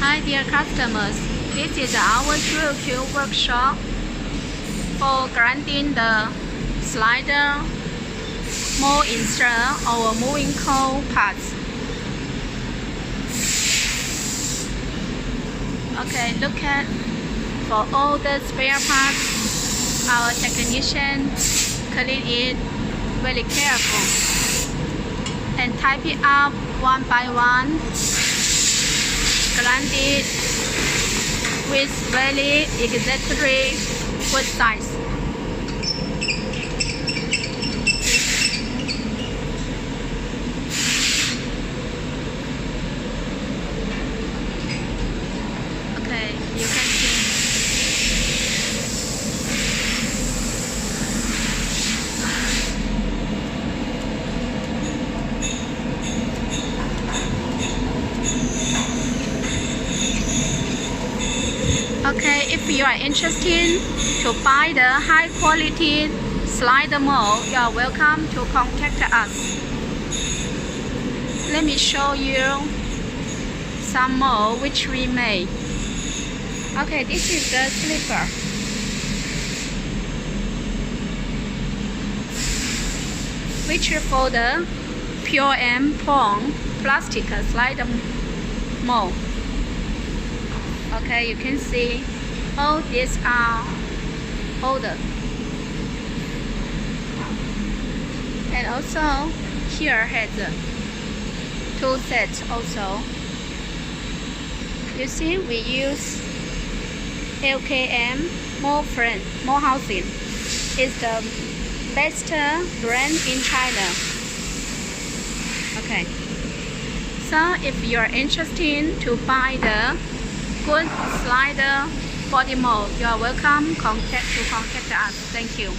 Hi dear customers, this is our QLQ workshop for granting the slider, mold insert or moving core parts. Okay, look at for all the spare parts, our technician clean it very careful and type it up one by one. Grind it with very exactly good size. Okay, you can see. Okay, if you are interested to buy the high quality slider mold, you are welcome to contact us. Let me show you some mold which we made. Okay, this is the slipper. Which for the pure and prone plastic slider mold. Okay, you can see all these are older. And also here has two sets also. You see we use LKM Mould housing. It's the best brand in China. Okay. So if you are interested to buy the good slider body mold, you are welcome to contact us. Thank you.